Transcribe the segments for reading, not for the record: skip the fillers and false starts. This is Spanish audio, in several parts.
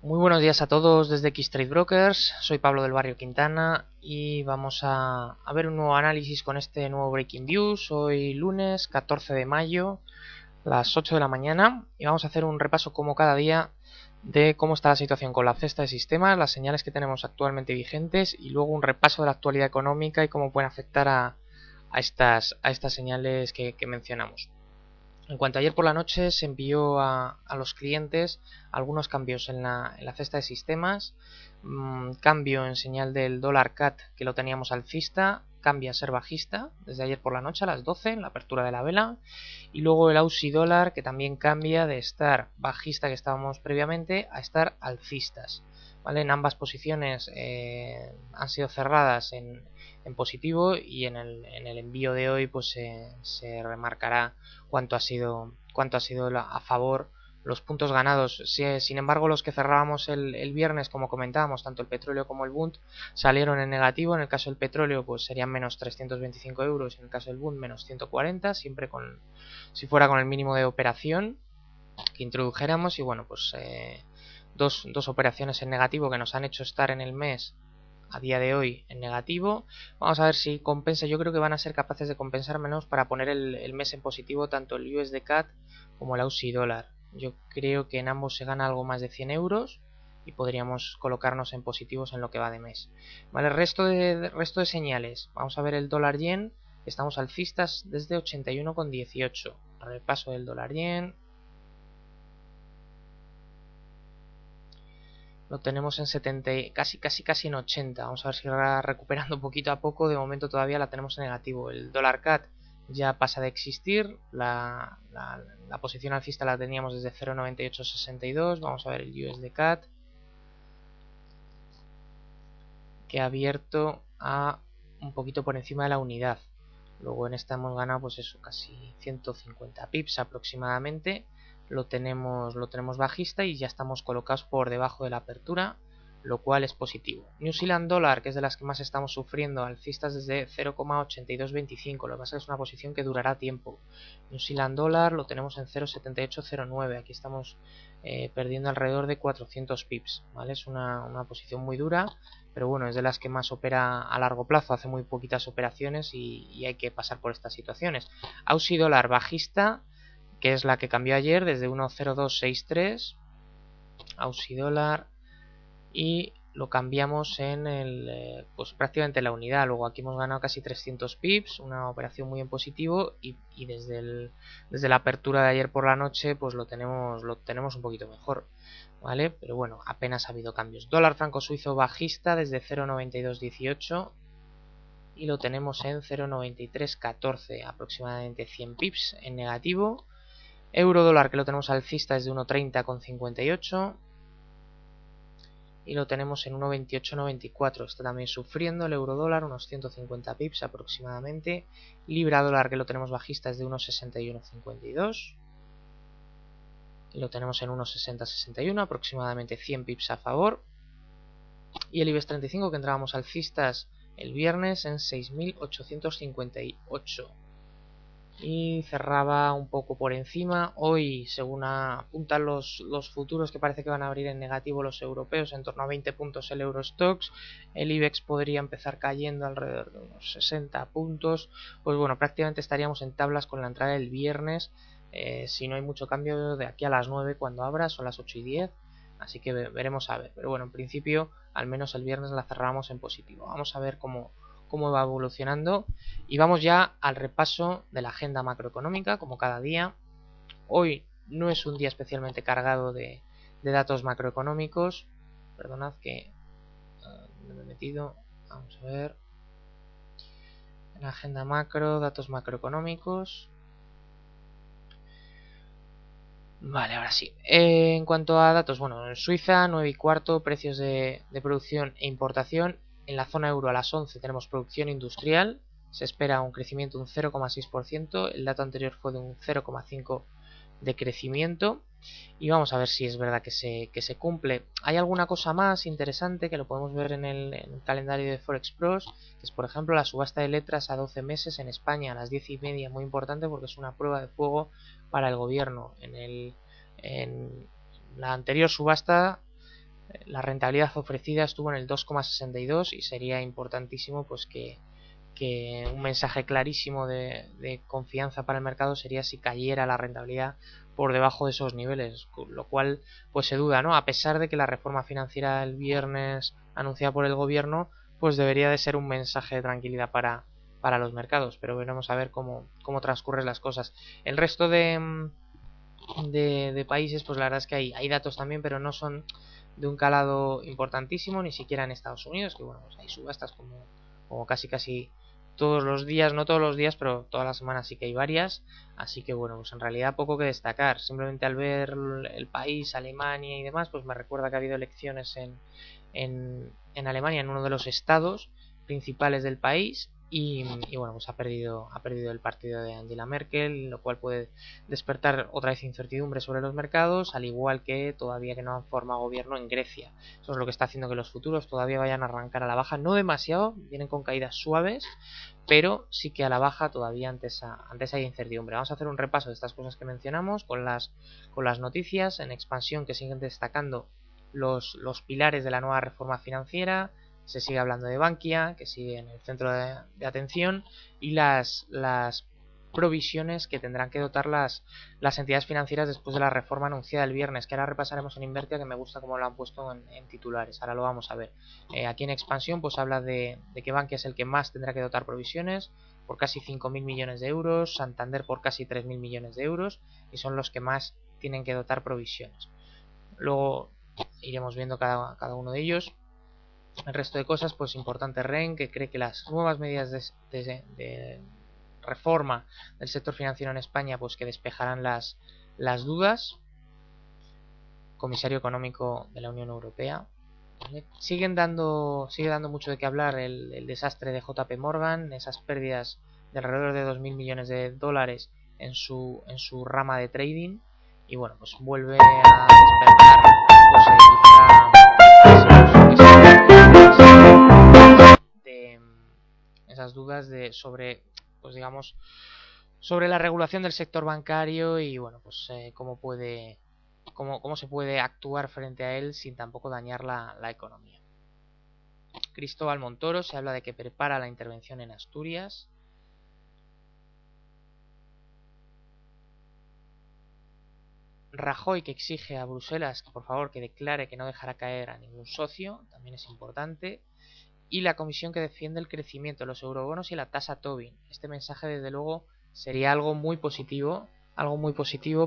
Muy buenos días a todos desde Xtrade Brokers, soy Pablo del Barrio Quintana y vamos a ver un nuevo análisis con este nuevo Breaking Views. Hoy lunes 14 de mayo, las 8 de la mañana, y vamos a hacer un repaso como cada día de cómo está la situación con la cesta de sistemas, las señales que tenemos actualmente vigentes y luego un repaso de la actualidad económica y cómo pueden afectar a estas señales que mencionamos. En cuanto a ayer por la noche, se envió a los clientes algunos cambios en la cesta de sistemas. Cambio en señal del dólar CAT, que lo teníamos alcista, cambia a ser bajista desde ayer por la noche a las 12 en la apertura de la vela. Y luego el Aussie dólar, que también cambia de estar bajista, que estábamos previamente, a estar alcistas. ¿Vale? En ambas posiciones han sido cerradas en positivo, y en el envío de hoy pues se remarcará cuánto ha sido a favor los puntos ganados. Sin embargo, los que cerrábamos el viernes, como comentábamos, tanto el petróleo como el Bund salieron en negativo. En el caso del petróleo pues serían menos 325 euros, en el caso del Bund menos 140, siempre si fuera con el mínimo de operación que introdujéramos. Y bueno, pues dos operaciones en negativo que nos han hecho estar en el mes a día de hoy en negativo. Vamos a ver si compensa. Yo creo que van a ser capaces de compensar menos para poner el mes en positivo tanto el USD CAD como el Aussie dólar. Yo creo que en ambos se gana algo más de 100 euros y podríamos colocarnos en positivos en lo que va de mes. Vale, resto de señales. Vamos a ver el dólar yen. Estamos alcistas desde 81,18. Repaso del dólar yen. Lo tenemos en 70, casi en 80. Vamos a ver si va recuperando poquito a poco. De momento todavía la tenemos en negativo. El dólar CAD ya pasa de existir. La posición alcista la teníamos desde 0,9862. Vamos a ver el USD CAD, que ha abierto a un poquito por encima de la unidad. Luego en esta hemos ganado pues eso, casi 150 pips aproximadamente. Lo tenemos bajista y ya estamos colocados por debajo de la apertura, lo cual es positivo. New Zealand Dollar, que es de las que más estamos sufriendo, alcistas desde 0,8225. Lo que pasa es que es una posición que durará tiempo. New Zealand Dollar lo tenemos en 0,7809. Aquí estamos perdiendo alrededor de 400 pips, ¿vale? Es una posición muy dura, pero bueno, es de las que más opera a largo plazo, hace muy poquitas operaciones y hay que pasar por estas situaciones. Aussie dólar bajista, que es la que cambió ayer desde 1,0263, Aussie dólar, y lo cambiamos en pues prácticamente la unidad. Luego aquí hemos ganado casi 300 pips, una operación muy en positivo, y desde la apertura de ayer por la noche pues lo tenemos un poquito mejor, ¿vale? Pero bueno, apenas ha habido cambios. Dólar franco suizo bajista desde 0,9218 y lo tenemos en 0,9314, aproximadamente 100 pips en negativo. Euro dólar, que lo tenemos alcista desde 1,30,58 y lo tenemos en 1,2894. Está también sufriendo el euro dólar, unos 150 pips aproximadamente. Libra dólar, que lo tenemos bajista desde 1,6152 y lo tenemos en 1,6061, aproximadamente 100 pips a favor. Y el IBEX 35, que entrábamos alcistas el viernes en 6.858 y cerraba un poco por encima. Hoy, según apuntan los futuros, que parece que van a abrir en negativo los europeos, en torno a 20 puntos el Eurostoxx, el IBEX podría empezar cayendo alrededor de unos 60 puntos. Pues bueno, prácticamente estaríamos en tablas con la entrada del viernes, si no hay mucho cambio de aquí a las 9 cuando abra, son las 8:10. Así que veremos a ver. Pero bueno, en principio, al menos el viernes la cerramos en positivo. Vamos a ver cómo va evolucionando. Y vamos ya al repaso de la agenda macroeconómica, como cada día. Hoy no es un día especialmente cargado de datos macroeconómicos. Perdonad que me he metido. Vamos a ver. En la agenda macro, datos macroeconómicos. Vale, ahora sí. En cuanto a datos, bueno, en Suiza, 9:15, precios de producción e importación. En la zona euro a las 11 tenemos producción industrial. Se espera un crecimiento de un 0,6%. El dato anterior fue de un 0,5% de crecimiento. Y vamos a ver si es verdad que se cumple. Hay alguna cosa más interesante que lo podemos ver en el calendario de Forex Pros, que es por ejemplo la subasta de letras a 12 meses en España a las 10:30, muy importante porque es una prueba de fuego para el gobierno. En la anterior subasta La rentabilidad ofrecida estuvo en el 2,62 y sería importantísimo pues que un mensaje clarísimo de confianza para el mercado sería si cayera la rentabilidad por debajo de esos niveles, lo cual pues se duda, ¿no? A pesar de que la reforma financiera el viernes anunciada por el gobierno pues debería de ser un mensaje de tranquilidad para los mercados, pero veremos a ver cómo transcurren las cosas. El resto de países, pues la verdad es que hay datos también, pero no son de un calado importantísimo, ni siquiera en Estados Unidos, que bueno, pues hay subastas como casi todos los días, no todos los días, pero todas las semanas sí que hay varias, así que bueno, pues en realidad poco que destacar, simplemente al ver el país, Alemania y demás, pues me recuerda que ha habido elecciones en Alemania, en uno de los estados principales del país, y bueno, pues ha perdido el partido de Angela Merkel, lo cual puede despertar otra vez incertidumbre sobre los mercados, al igual que todavía que no han formado gobierno en Grecia. Eso es lo que está haciendo que los futuros todavía vayan a arrancar a la baja, no demasiado, vienen con caídas suaves, pero sí que a la baja todavía ante esa incertidumbre. Vamos a hacer un repaso de estas cosas que mencionamos con las noticias en expansión que siguen destacando los pilares de la nueva reforma financiera. Se sigue hablando de Bankia, que sigue en el centro de atención, y las provisiones que tendrán que dotar las entidades financieras después de la reforma anunciada el viernes, que ahora repasaremos en Invertia, que me gusta como lo han puesto en titulares, ahora lo vamos a ver. Aquí en expansión pues habla de que Bankia es el que más tendrá que dotar provisiones, por casi 5.000 millones de euros, Santander por casi 3.000 millones de euros, y son los que más tienen que dotar provisiones. Luego iremos viendo cada uno de ellos. El resto de cosas, pues importante REN, que cree que las nuevas medidas de reforma del sector financiero en España pues que despejarán las dudas. Comisario económico de la Unión Europea. Sigue dando mucho de qué hablar el desastre de JP Morgan, esas pérdidas de alrededor de 2.000 millones de dólares en su rama de trading, y bueno, pues vuelve a despertar de esas dudas sobre, pues digamos, sobre la regulación del sector bancario y bueno, pues cómo se puede actuar frente a él sin tampoco dañar la economía. Cristóbal Montoro se habla de que prepara la intervención en Asturias. Rajoy, que exige a Bruselas que por favor que declare que no dejará caer a ningún socio, también es importante. Y la comisión que defiende el crecimiento, los eurobonos y la tasa Tobin. Este mensaje desde luego sería algo muy positivo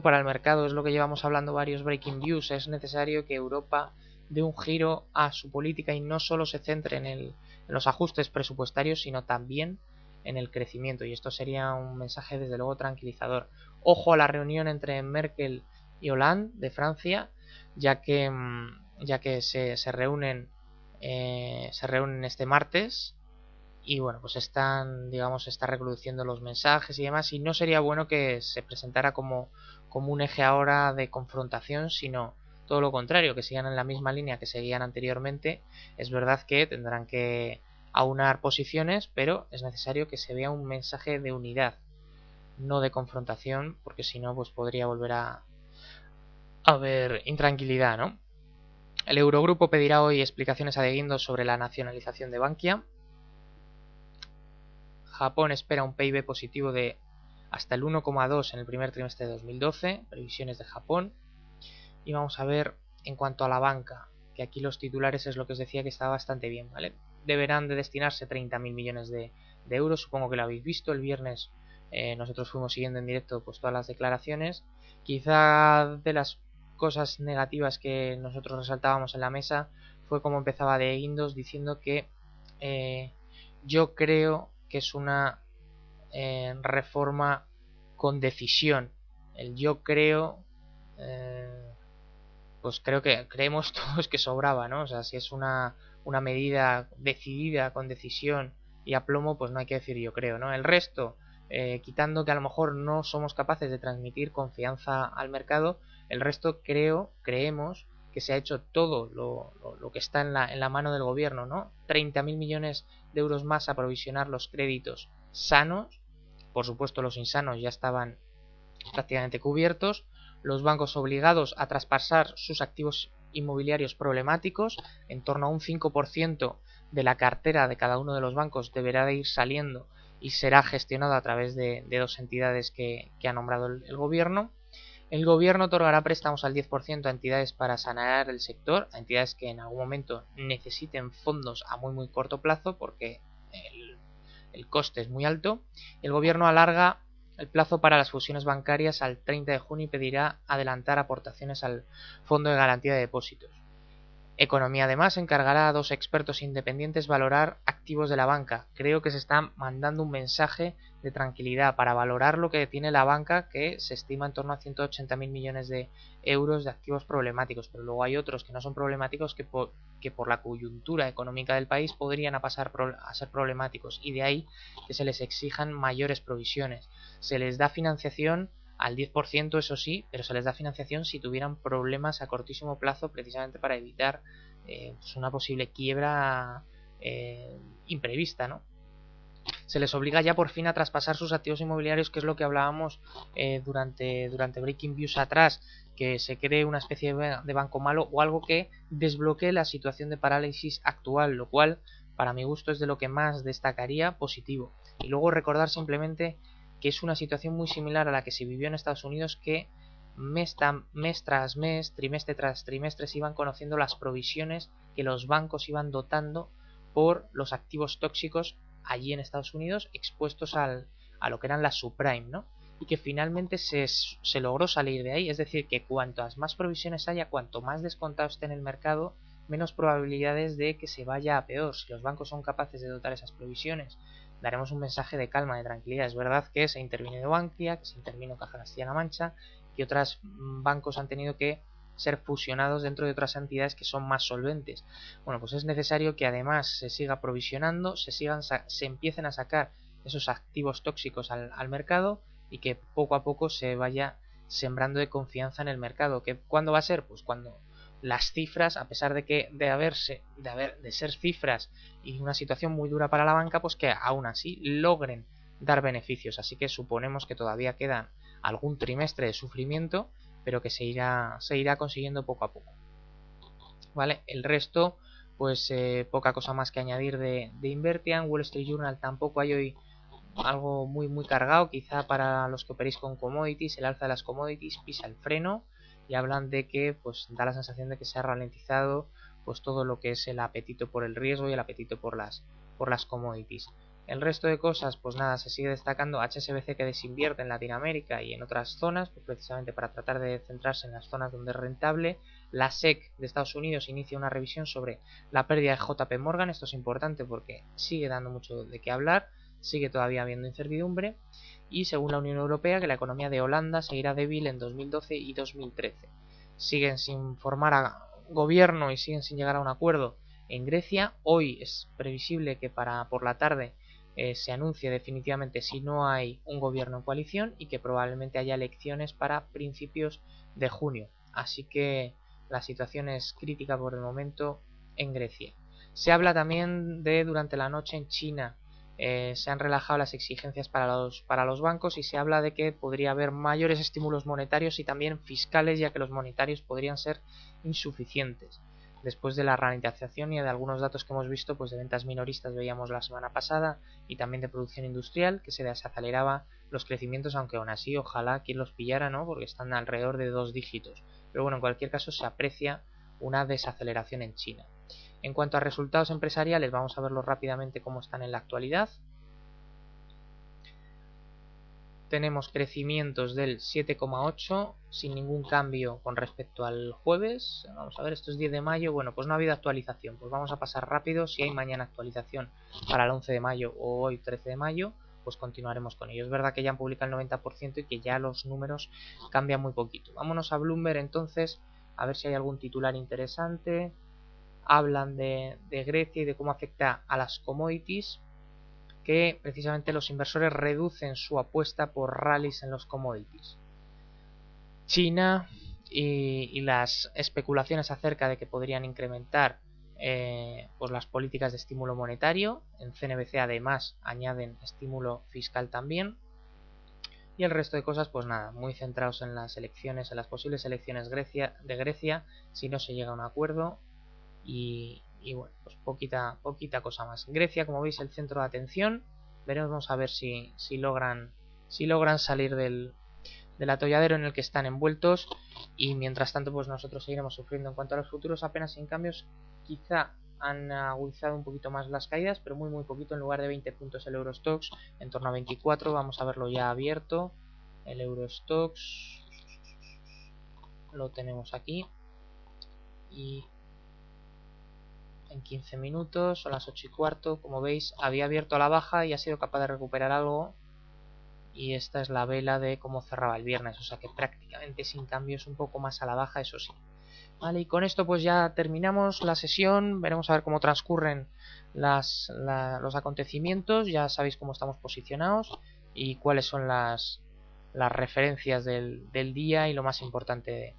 para el mercado. Es lo que llevamos hablando varios breaking news. Es necesario que Europa dé un giro a su política y no solo se centre en los ajustes presupuestarios, sino también en el crecimiento, y esto sería un mensaje desde luego tranquilizador. Ojo a la reunión entre Merkel y Hollande de Francia, ya que se reúnen este martes, y bueno, pues están reproduciendo los mensajes y demás, y no sería bueno que se presentara como un eje ahora de confrontación, sino todo lo contrario, que sigan en la misma línea que seguían anteriormente. Es verdad que tendrán que aunar posiciones, pero es necesario que se vea un mensaje de unidad, no de confrontación, porque si no pues podría volver a haber intranquilidad, ¿no? El Eurogrupo pedirá hoy explicaciones a De Guindos sobre la nacionalización de Bankia. Japón espera un PIB positivo de hasta el 1,2 en el primer trimestre de 2012, previsiones de Japón. Y vamos a ver en cuanto a la banca, que aquí los titulares es lo que os decía que está bastante bien, ¿vale? Deberán de destinarse 30.000 millones de euros, supongo que lo habéis visto, el viernes nosotros fuimos siguiendo en directo pues todas las declaraciones. Quizá de las cosas negativas que nosotros resaltábamos en la mesa fue como empezaba De Guindos diciendo que yo creo que es una reforma con decisión. El yo creo pues creemos todos que sobraba, ¿no? O sea, si es una medida decidida con decisión y aplomo, pues no hay que decir yo creo, ¿no? El resto, quitando que a lo mejor no somos capaces de transmitir confianza al mercado, el resto creemos que se ha hecho todo lo que está en la mano del gobierno, ¿no? 30.000 millones de euros más a provisionar los créditos sanos. Por supuesto, los insanos ya estaban prácticamente cubiertos. Los bancos obligados a traspasar sus activos inmobiliarios problemáticos. En torno a un 5% de la cartera de cada uno de los bancos deberá de ir saliendo y será gestionado a través de dos entidades que ha nombrado el gobierno. El gobierno otorgará préstamos al 10% a entidades para sanear el sector, a entidades que en algún momento necesiten fondos a muy corto plazo porque el coste es muy alto. El gobierno alarga el plazo para las fusiones bancarias al 30 de junio y pedirá adelantar aportaciones al Fondo de Garantía de Depósitos. Economía además encargará a 2 expertos independientes valorar activos de la banca. Creo que se está mandando un mensaje de tranquilidad para valorar lo que tiene la banca, que se estima en torno a 180.000 millones de euros de activos problemáticos, pero luego hay otros que no son problemáticos que por la coyuntura económica del país podrían a ser problemáticos, y de ahí que se les exijan mayores provisiones. Se les da financiación al 10%, eso sí, pero se les da financiación si tuvieran problemas a cortísimo plazo, precisamente para evitar pues una posible quiebra imprevista, ¿no? Se les obliga ya por fin a traspasar sus activos inmobiliarios, que es lo que hablábamos durante Breaking Views atrás, que se cree una especie de banco malo o algo que desbloquee la situación de parálisis actual, lo cual para mi gusto es de lo que más destacaría positivo. Y luego recordar simplemente que es una situación muy similar a la que se vivió en Estados Unidos, que mes tras mes, trimestre tras trimestre, se iban conociendo las provisiones que los bancos iban dotando por los activos tóxicos allí en Estados Unidos, expuestos a lo que eran las subprime, ¿no? Y que finalmente se logró salir de ahí. Es decir, que cuantas más provisiones haya, cuanto más descontado esté en el mercado, menos probabilidades de que se vaya a peor. Si los bancos son capaces de dotar esas provisiones, daremos un mensaje de calma, de tranquilidad. Es verdad que se intervino Bankia, que se intervino Caja Castilla-La Mancha, que otros bancos han tenido que ser fusionados dentro de otras entidades que son más solventes. Bueno, pues es necesario que además se siga provisionando, se empiecen a sacar esos activos tóxicos al mercado, y que poco a poco se vaya sembrando de confianza en el mercado. ¿Cuándo va a ser? Pues cuando las cifras, a pesar de ser cifras y una situación muy dura para la banca, pues que aún así logren dar beneficios. Así que suponemos que todavía quedan algún trimestre de sufrimiento, pero que se irá consiguiendo poco a poco. ¿Vale? El resto, pues poca cosa más que añadir de Invertian. Wall Street Journal tampoco hay hoy algo muy cargado. Quizá para los que operéis con commodities, el alza de las commodities pisa el freno y hablan de que pues da la sensación de que se ha ralentizado pues todo lo que es el apetito por el riesgo y el apetito por las commodities. El resto de cosas, pues nada, se sigue destacando HSBC, que desinvierte en Latinoamérica y en otras zonas, pues precisamente para tratar de centrarse en las zonas donde es rentable. La SEC de Estados Unidos inicia una revisión sobre la pérdida de JP Morgan. Esto es importante porque sigue dando mucho de qué hablar, sigue todavía habiendo incertidumbre. Y según la Unión Europea, que la economía de Holanda seguirá débil en 2012 y 2013. Siguen sin formar a gobierno y siguen sin llegar a un acuerdo en Grecia. Hoy es previsible que por la tarde se anuncie definitivamente si no hay un gobierno en coalición, y que probablemente haya elecciones para principios de junio. Así que la situación es crítica por el momento en Grecia. Se habla también de, durante la noche en China, se han relajado las exigencias para los bancos, y se habla de que podría haber mayores estímulos monetarios y también fiscales, ya que los monetarios podrían ser insuficientes. Después de la ralentización y de algunos datos que hemos visto, pues de ventas minoristas veíamos la semana pasada, y también de producción industrial, que se desaceleraba los crecimientos, aunque aún así ojalá quien los pillara, ¿no? Porque están alrededor de 2 dígitos. Pero bueno, en cualquier caso se aprecia una desaceleración en China. En cuanto a resultados empresariales, vamos a verlos rápidamente cómo están en la actualidad. Tenemos crecimientos del 7,8 sin ningún cambio con respecto al jueves. Vamos a ver, esto es 10 de mayo. Bueno, pues no ha habido actualización. Pues vamos a pasar rápido. Si hay mañana actualización para el 11 de mayo o hoy 13 de mayo, pues continuaremos con ello. Es verdad que ya han publicado el 90% y que ya los números cambian muy poquito. Vámonos a Bloomberg entonces, a ver si hay algún titular interesante. Hablan de Grecia y de cómo afecta a las commodities, que precisamente los inversores reducen su apuesta por rallies en los commodities. China y las especulaciones acerca de que podrían incrementar pues las políticas de estímulo monetario. En CNBC además añaden estímulo fiscal también. Y el resto de cosas, pues nada, muy centrados en las elecciones, en las posibles elecciones de Grecia, si no se llega a un acuerdo. Y bueno, pues poquita cosa más. Grecia, como veis, el centro de atención. Veremos a ver si logran salir del atolladero en el que están envueltos. Y mientras tanto, pues nosotros seguiremos sufriendo. En cuanto a los futuros, apenas sin cambios. Quizá han agudizado un poquito más las caídas, pero muy poquito. En lugar de 20 puntos el Eurostoxx, en torno a 24. Vamos a verlo ya abierto. El Eurostoxx lo tenemos aquí. Y en 15 minutos, son las 8:15, como veis había abierto a la baja y ha sido capaz de recuperar algo, y esta es la vela de cómo cerraba el viernes, o sea que prácticamente sin cambios, un poco más a la baja, eso sí. Vale, y con esto pues ya terminamos la sesión. Veremos a ver cómo transcurren los acontecimientos. Ya sabéis cómo estamos posicionados y cuáles son las referencias del día y lo más importante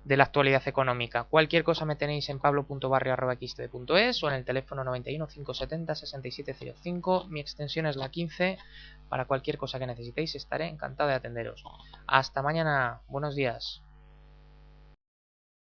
de la actualidad económica. Cualquier cosa me tenéis en pablo.barrio@xtb.es o en el teléfono 91 570 6705. Mi extensión es la 15. Para cualquier cosa que necesitéis estaré encantado de atenderos. Hasta mañana. Buenos días.